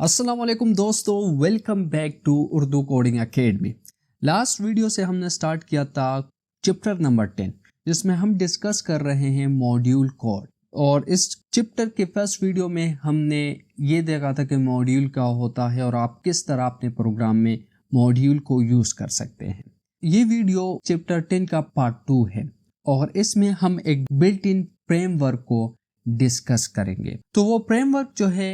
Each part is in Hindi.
अस्सलाम वालेकुम दोस्तों, welcome back to Urdu coding academy. Last video से हमने स्टार्ट किया था चैप्टर नंबर 10 जिसमें हम डिस्कस कर रहे हैं मॉड्यूल कोड। और इस चैप्टर के फर्स्ट वीडियो में हमने ये देखा था कि मॉड्यूल क्या होता है और आप किस तरह अपने प्रोग्राम में मॉड्यूल को यूज़ कर सकते हैं। ये वीडियो चैप्टर 10 का पार्ट 2 है और इसमें हम एक बिल्ट इन फ्रेमवर्क को डिस्कस करेंगे। तो वो फ्रेमवर्क जो है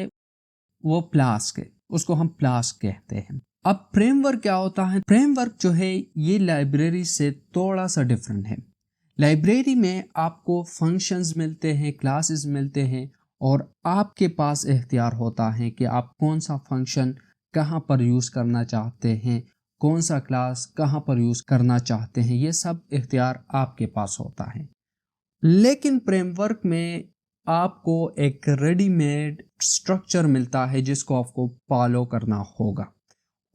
वो फ्लास्क है, उसको हम फ्लास्क कहते हैं। अब फ्रेमवर्क क्या होता है? फ्रेमवर्क जो है ये लाइब्रेरी से थोड़ा सा डिफरेंट है। लाइब्रेरी में आपको फंक्शंस मिलते हैं, क्लासेस मिलते हैं और आपके पास इख्तियार होता है कि आप कौन सा फंक्शन कहाँ पर यूज़ करना चाहते हैं, कौन सा क्लास कहाँ पर यूज़ करना चाहते हैं, ये सब इख्तियार आपके पास होता है। लेकिन फ्रेमवर्क में आपको एक रेडीमेड स्ट्रक्चर मिलता है जिसको आपको फॉलो करना होगा।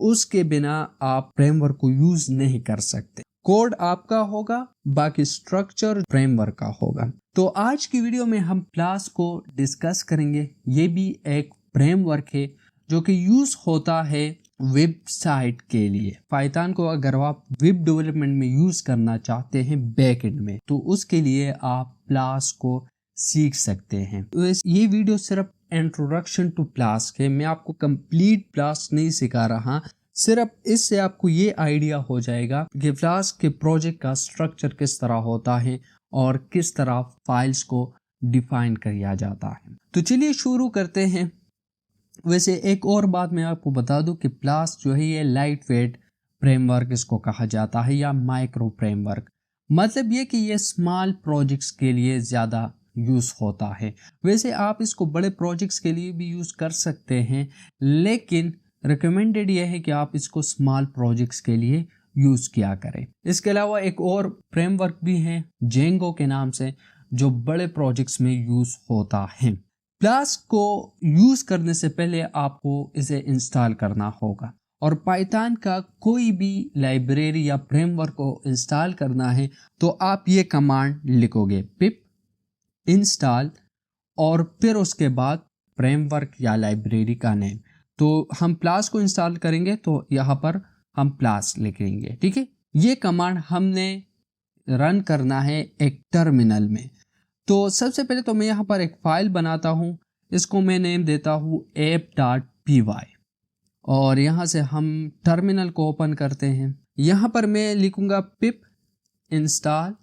उसके बिना आप फ्रेमवर्क को यूज नहीं कर सकते। कोड आपका होगा, बाकी स्ट्रक्चर फ्रेमवर्क का होगा। तो आज की वीडियो में हम क्लास को डिस्कस करेंगे। ये भी एक फ्रेमवर्क है जो कि यूज होता है वेबसाइट के लिए। पाइथन को अगर आप वेब डेवलपमेंट में यूज करना चाहते हैं बैक एंड में, तो उसके लिए आप क्लास को सीख सकते हैं। तो ये वीडियो सिर्फ इंट्रोडक्शन टू फ्लास्क है। मैं आपको कंप्लीट फ्लास्क नहीं सिखा रहा, सिर्फ इससे आपको ये आइडिया हो जाएगा कि फ्लास्क के प्रोजेक्ट का स्ट्रक्चर किस तरह होता है और किस तरह फाइल्स को डिफाइन किया जाता है। तो चलिए शुरू करते हैं। वैसे एक और बात मैं आपको बता दूं कि फ्लास्क जो है ये लाइट वेट फ्रेमवर्क इसको कहा जाता है या माइक्रो फ्रेमवर्क। मतलब ये कि ये स्मॉल प्रोजेक्ट्स के लिए ज़्यादा यूज़ होता है। वैसे आप इसको बड़े प्रोजेक्ट्स के लिए भी यूज़ कर सकते हैं, लेकिन रिकमेंडेड ये है कि आप इसको स्मॉल प्रोजेक्ट्स के लिए यूज़ किया करें। इसके अलावा एक और फ्रेमवर्क भी है जेंगो के नाम से, जो बड़े प्रोजेक्ट्स में यूज़ होता है। फ्लास्क को यूज़ करने से पहले आपको इसे इंस्टॉल करना होगा और पाइथन का कोई भी लाइब्रेरी या फ्रेमवर्क को इंस्टॉल करना है तो आप ये कमांड लिखोगे पिप इंस्टॉल और फिर उसके बाद फ्रेमवर्क या लाइब्रेरी का नेम। तो हम फ्लास्क को इंस्टॉल करेंगे तो यहाँ पर हम फ्लास्क लिखेंगे, ठीक है। ये कमांड हमने रन करना है एक टर्मिनल में। तो सबसे पहले तो मैं यहाँ पर एक फाइल बनाता हूँ, इसको मैं नेम देता हूँ app.py और यहाँ से हम टर्मिनल को ओपन करते हैं। यहाँ पर मैं लिखूंगा पिप इंस्टॉल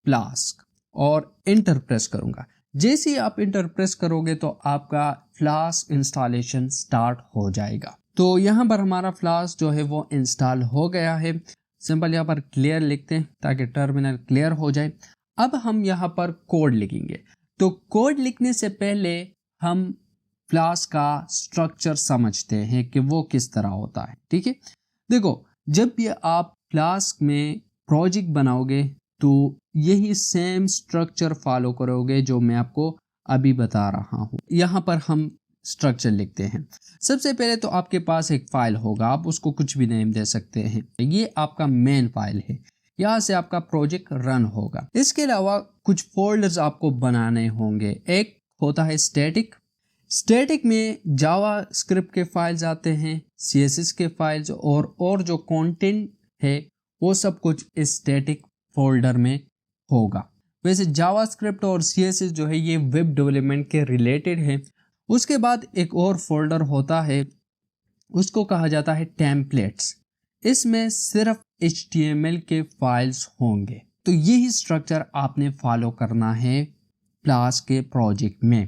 फ्लास्क और इंटर प्रेस करूंगा। जैसे ही आप इंटर प्रेस करोगे तो आपका फ्लास्क इंस्टॉलेशन स्टार्ट हो जाएगा। तो यहाँ पर हमारा फ्लास्क जो है वो इंस्टॉल हो गया है। सिंपल यहाँ पर क्लियर लिखते हैं ताकि टर्मिनल क्लियर हो जाए। अब हम यहाँ पर कोड लिखेंगे। तो कोड लिखने से पहले हम फ्लास्क का स्ट्रक्चर समझते हैं कि वो किस तरह होता है, ठीक है। देखो, जब भी आप फ्लास्क में प्रोजेक्ट बनाओगे तो यही सेम स्ट्रक्चर फॉलो करोगे जो मैं आपको अभी बता रहा हूँ। यहाँ पर हम स्ट्रक्चर लिखते हैं। सबसे पहले तो आपके पास एक फाइल होगा, आप उसको कुछ भी नेम दे सकते हैं। ये आपका मेन फाइल है, यहाँ से आपका प्रोजेक्ट रन होगा। इसके अलावा कुछ फोल्डर्स आपको बनाने होंगे। एक होता है स्टैटिक। स्टैटिक में जावा स्क्रिप्ट के फाइल्स आते हैं, CSS के फाइल्स और जो कंटेंट है वो सब कुछ इस स्टैटिक फोल्डर में होगा। वैसे जावा स्क्रिप्ट और CSS जो है ये वेब डेवलपमेंट के रिलेटेड है। उसके बाद एक और फोल्डर होता है, उसको कहा जाता है टेम्पलेट्स। इसमें सिर्फ HTML के फाइल्स होंगे। तो यही स्ट्रक्चर आपने फॉलो करना है फ्लास्क के प्रोजेक्ट में।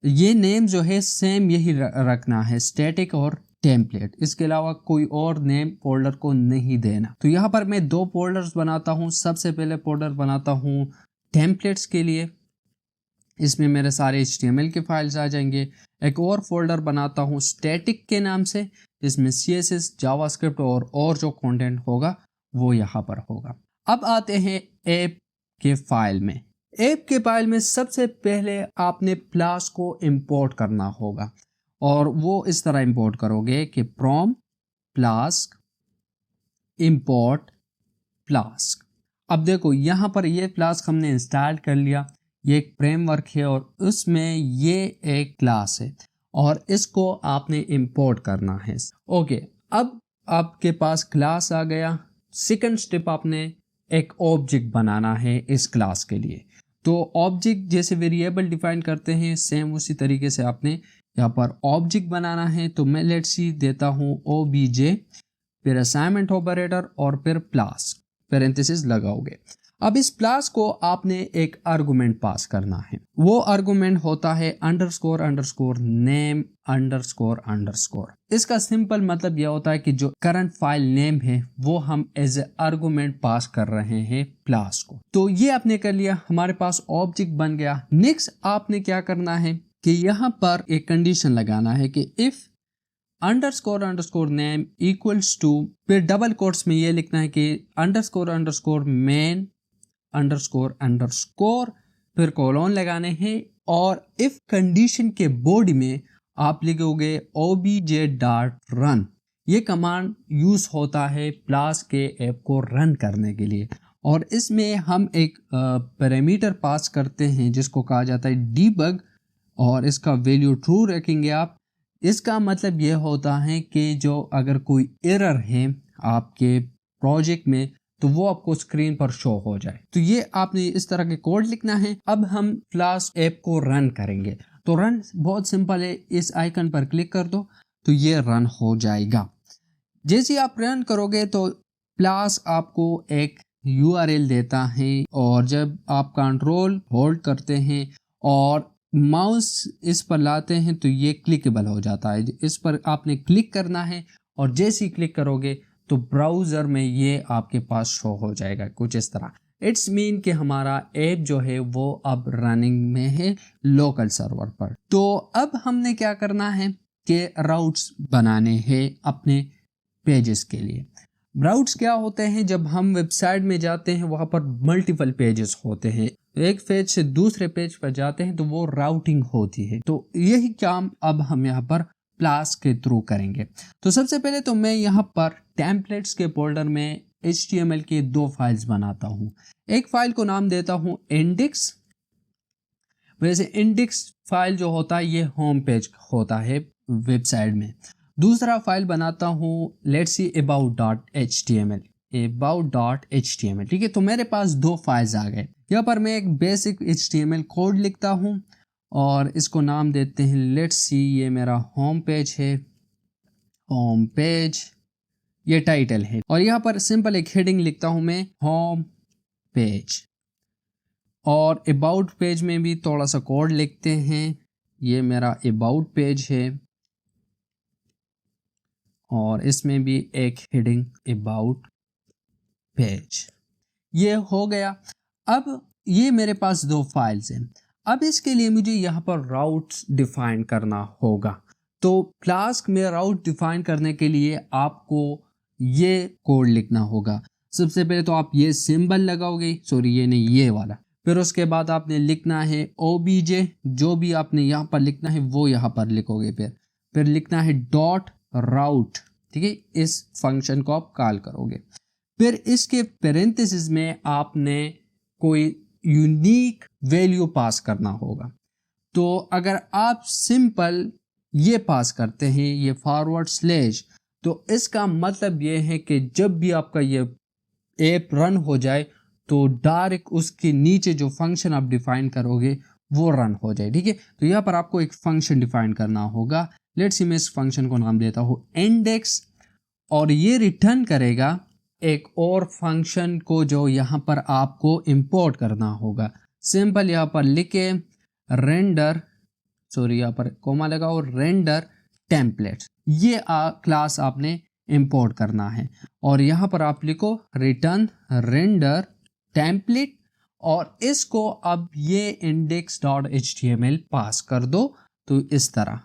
ये नेम जो है सेम यही रखना है, स्टैटिक और टेम्पलेट। इसके अलावा कोई और नेम फोल्डर को नहीं देना। तो यहाँ पर मैं 2 फोल्डर्स बनाता हूँ। सबसे पहले फोल्डर बनाता हूँ टेम्पलेट्स के लिए, इसमें मेरे सारे HTML के फाइल्स आ जाएंगे। एक और फोल्डर बनाता हूँ स्टैटिक के नाम से, जिसमें CSS, जावास्क्रिप्ट और जो कंटेंट होगा वो यहाँ पर होगा। अब आते हैं ऐप के फाइल में। ऐप के फाइल में सबसे पहले आपने फ्लास्क को इंपोर्ट करना होगा और वो इस तरह इंपोर्ट करोगे कि फ्रॉम फ्लास्क इंपोर्ट फ्लास्क। अब देखो यहाँ पर ये फ्लास्क हमने इंस्टॉल कर लिया। ये एक फ्रेमवर्क है और उसमें ये एक क्लास है और इसको आपने इंपोर्ट करना है। ओके, अब आपके पास क्लास आ गया। सेकंड स्टेप, आपने एक ऑब्जेक्ट बनाना है इस क्लास के लिए। तो ऑब्जेक्ट जैसे वेरिएबल डिफाइन करते हैं, सेम उसी तरीके से आपने यहाँ पर ऑब्जेक्ट बनाना है। तो मैं लेट्स सी देता हूँ obj, फिर असाइनमेंट ऑपरेटर और फिर प्लस पैरेंथेसिस लगाओगे। अब इस प्लस को आपने एक आर्गुमेंट पास करना है। वो आर्गुमेंट होता है underscore underscore name underscore underscore. इसका सिंपल मतलब यह होता है कि जो करंट फाइल नेम है वो हम एज ए आर्गुमेंट पास कर रहे हैं प्लस को। तो ये आपने कर लिया, हमारे पास ऑब्जेक्ट बन गया। नेक्स्ट आपने क्या करना है कि यहाँ पर एक कंडीशन लगाना है कि if underscore underscore name equals to, फिर डबल कोट्स में ये लिखना है कि underscore underscore main underscore underscore, फिर कोलोन लगाने हैं। और इफ कंडीशन के बॉडी में आप लिखोगे obj.run। ये कमांड यूज होता है प्लस के ऐप को रन करने के लिए, और इसमें हम एक पैरामीटर पास करते हैं जिसको कहा जाता है डीबग, और इसका वैल्यू ट्रू रखेंगे आप। इसका मतलब यह होता है कि जो अगर कोई एरर है आपके प्रोजेक्ट में तो वो आपको स्क्रीन पर शो हो जाए। तो ये आपने इस तरह के कोड लिखना है। अब हम फ्लास्क ऐप को रन करेंगे। तो रन बहुत सिंपल है, इस आइकन पर क्लिक कर दो तो ये रन हो जाएगा। जैसे आप रन करोगे तो फ्लास्क आपको एक URL देता है, और जब आप कंट्रोल होल्ड करते हैं और माउस इस पर लाते हैं तो ये क्लिकेबल हो जाता है। इस पर आपने क्लिक करना है, और जैसे ही क्लिक करोगे तो ब्राउज़र में ये आपके पास शो हो जाएगा कुछ इस तरह। इट्स मीन कि हमारा ऐप जो है वो अब रनिंग में है लोकल सर्वर पर। तो अब हमने क्या करना है कि राउट्स बनाने हैं अपने पेजेस के लिए। राउट्स क्या होते हैं? जब हम वेबसाइट में जाते हैं वहाँ पर मल्टीपल पेजेस होते हैं, एक पेज से दूसरे पेज पर जाते हैं तो वो राउटिंग होती है। तो यही काम अब हम यहाँ पर प्लस के थ्रू करेंगे। तो सबसे पहले तो मैं यहाँ पर टेम्पलेट्स के फोल्डर में HTML के 2 फाइल्स बनाता हूँ। एक फाइल को नाम देता हूँ इंडेक्स। वैसे इंडेक्स फाइल जो होता है ये होम पेज होता है वेबसाइट में। दूसरा फाइल बनाता हूँ लेट्स सी about.html, about.html। ठीक है, तो मेरे पास 2 फाइल्स आ गए। यहाँ पर मैं एक बेसिक HTML कोड लिखता हूँ और इसको नाम देते हैं लेट्स सी, ये मेरा होम पेज है, होम पेज, ये टाइटल है। और यहाँ पर सिंपल एक हेडिंग लिखता हूँ मैं, होम पेज। और अबाउट पेज में भी थोड़ा सा कोड लिखते हैं, ये मेरा अबाउट पेज है, और इसमें भी एक हेडिंग अबाउट पेज। ये हो गया। अब ये मेरे पास 2 फाइल्स हैं। अब इसके लिए मुझे यहाँ पर राउट्स डिफाइन करना होगा। तो फ्लास्क में राउट डिफाइन करने के लिए आपको ये कोड लिखना होगा। सबसे पहले तो आप ये सिंबल लगाओगे, सॉरी ये नहीं, ये वाला। फिर उसके बाद आपने लिखना है obj, जो भी आपने यहाँ पर लिखना है वो यहाँ पर लिखोगे। फिर लिखना है डॉट राउट। ठीक है, इस फंक्शन को आप कॉल करोगे। फिर इसके पैरेंथेसिस में आपने कोई यूनिक वैल्यू पास करना होगा। तो अगर आप सिंपल ये पास करते हैं, ये फॉरवर्ड स्लैश, तो इसका मतलब ये है कि जब भी आपका ये ऐप रन हो जाए तो डायरेक्ट उसके नीचे जो फंक्शन आप डिफाइन करोगे वो रन हो जाए। ठीक है, तो यहाँ पर आपको एक फंक्शन डिफाइन करना होगा। लेट्स सी मैं इस फंक्शन को नाम देता हूँ इंडेक्स, और ये रिटर्न करेगा एक और फंक्शन को जो यहाँ पर आपको इंपोर्ट करना होगा। सिंपल यहाँ पर लिखे रेंडर, सॉरी यहाँ पर कोमा लगाओ, रेंडर टेम्पलेट। ये क्लास आपने इंपोर्ट करना है, और यहाँ पर आप लिखो रिटर्न रेंडर टेम्पलेट, और इसको अब ये index.html पास कर दो। तो इस तरह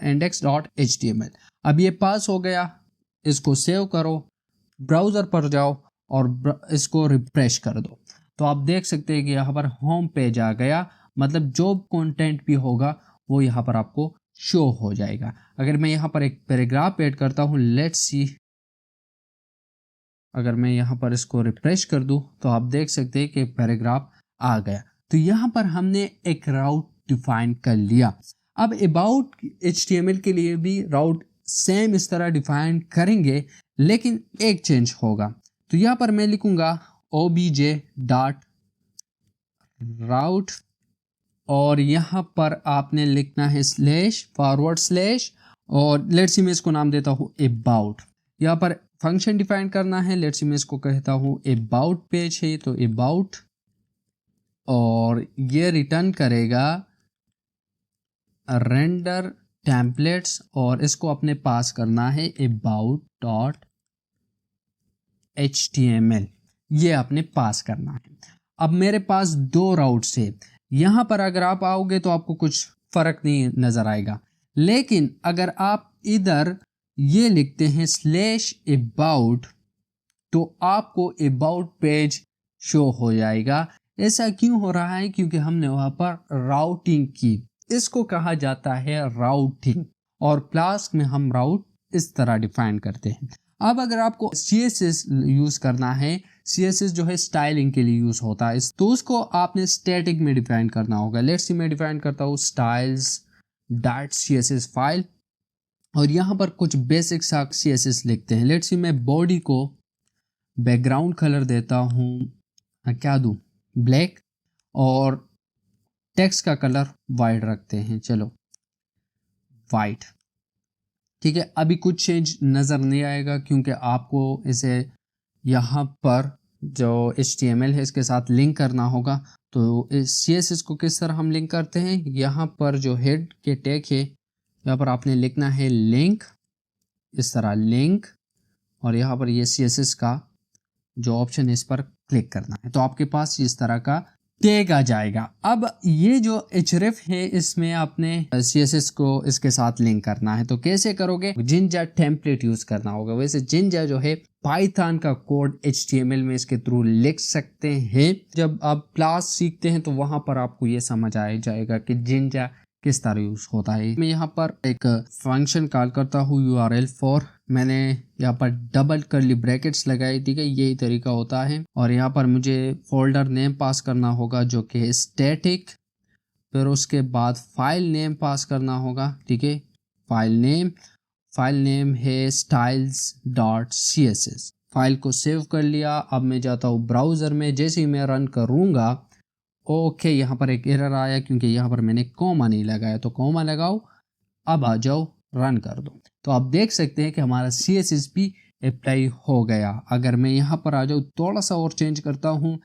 index.html अब ये पास हो गया। इसको सेव करो, ब्राउज़र पर जाओ और इसको रिफ्रेश कर दो। तो आप देख सकते हैं कि यहाँ पर होम पेज आ गया, मतलब जो कंटेंट भी होगा वो यहाँ पर आपको शो हो जाएगा। अगर मैं यहाँ पर एक पैराग्राफ ऐड करता हूँ, लेट्स सी, अगर मैं यहाँ पर इसको रिफ्रेश कर दूँ तो आप देख सकते हैं कि पैराग्राफ आ गया। तो यहाँ पर हमने एक राउट डिफाइन कर लिया। अब अबाउट HTML के लिए भी राउट सेम इस तरह डिफाइन करेंगे, लेकिन एक चेंज होगा। तो यहाँ पर मैं लिखूंगा obj.route और यहाँ पर आपने लिखना है // और लेट्स सी मैं इसको नाम देता हूँ अबाउट। यहाँ पर फंक्शन डिफाइन करना है, लेट्स सी मैं इसको कहता हूँ अबाउट पेज है तो अबाउट, और ये रिटर्न करेगा रेंडर टेम्पलेट्स और इसको अपने पास करना है about.html, ये अपने पास करना है। अब मेरे पास 2 राउट्स है, यहाँ पर अगर आप आओगे तो आपको कुछ फर्क नहीं नजर आएगा, लेकिन अगर आप इधर ये लिखते हैं /about तो आपको अबाउट पेज शो हो जाएगा। ऐसा क्यों हो रहा है? क्योंकि हमने वहां पर राउटिंग की, इसको कहा जाता है राउटिंग, और फ्लास्क में हम राउट इस तरह डिफाइन करते हैं। अब अगर आपको CSS यूज करना है, CSS जो है स्टाइलिंग के लिए यूज होता है, तो उसको आपने स्टैटिक में डिफाइन करना होगा। लेट्स सी मैं डिफाइन करता हूँ styles.css फाइल और यहाँ पर कुछ बेसिक सा CSS लिखते हैं। लेट्स सी मैं बॉडी को बैकग्राउंड कलर देता हूँ, क्या दूँ, ब्लैक, और टेक्स्ट का कलर वाइट रखते हैं, चलो वाइट, ठीक है। अभी कुछ चेंज नज़र नहीं आएगा क्योंकि आपको इसे यहाँ पर जो HTML है इसके साथ लिंक करना होगा। तो इस CSS को किस तरह हम लिंक करते हैं, यहाँ पर जो हेड के टैग है यहाँ पर आपने लिखना है लिंक, इस तरह लिंक, और यहाँ पर ये CSS का जो ऑप्शन है इस पर क्लिक करना है तो आपके पास इस तरह का टैग आ जाएगा। अब ये जो href है इसमें आपने CSS को इसके साथ लिंक करना है, तो कैसे करोगे, जिंजा टेम्पलेट यूज करना होगा। वैसे जिंजा जो है पाइथन का कोड HTML में इसके थ्रू लिख सकते हैं। जब आप क्लास सीखते हैं तो वहां पर आपको ये समझ आ जाएगा कि जिंजा किस तरह यूज होता है। मैं यहाँ पर एक फंक्शन कॉल करता हूँ URL फॉर, मैंने यहाँ पर डबल कर्ली ब्रैकेट्स लगाई, ठीक है, यही तरीका होता है। और यहाँ पर मुझे फोल्डर नेम पास करना होगा जो कि है स्टैटिक, फिर उसके बाद फाइल नेम पास करना होगा, ठीक है, फाइल नेम है styles.css। फाइल को सेव कर लिया। अब मैं जाता हूँ ब्राउज़र में, जैसे ही मैं रन करूँगा ओके यहाँ पर एक एरर आया क्योंकि यहाँ पर मैंने कॉमा नहीं लगाया, तो कॉमा लगाओ, अब आ जाओ रन कर दो, तो आप देख सकते हैं कि हमारा CSS भी अप्लाई हो गया। अगर मैं यहाँ पर आ जाऊँ, थोड़ा सा और चेंज करता हूँ,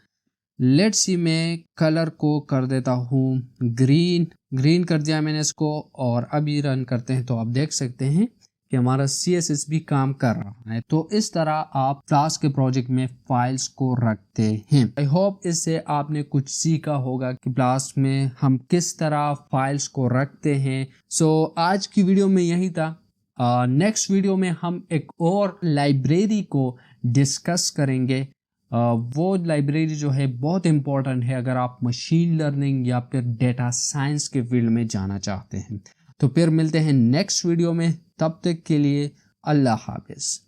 लेट्स सी मैं कलर को कर देता हूँ ग्रीन कर दिया मैंने इसको, और अभी रन करते हैं तो आप देख सकते हैं कि हमारा CSS भी काम कर रहा है। तो इस तरह आप फ्लास्क के प्रोजेक्ट में फाइल्स को रखते हैं। आई होप इससे आपने कुछ सीखा होगा कि फ्लास्क में हम किस तरह फाइल्स को रखते हैं। सो आज की वीडियो में यही था। नेक्स्ट वीडियो में हम एक और लाइब्रेरी को डिस्कस करेंगे। वो लाइब्रेरी जो है बहुत इंपॉर्टेंट है अगर आप मशीन लर्निंग या फिर डेटा साइंस के फील्ड में जाना चाहते हैं। तो फिर मिलते हैं नेक्स्ट वीडियो में, तब तक के लिए अल्लाह हाफिज।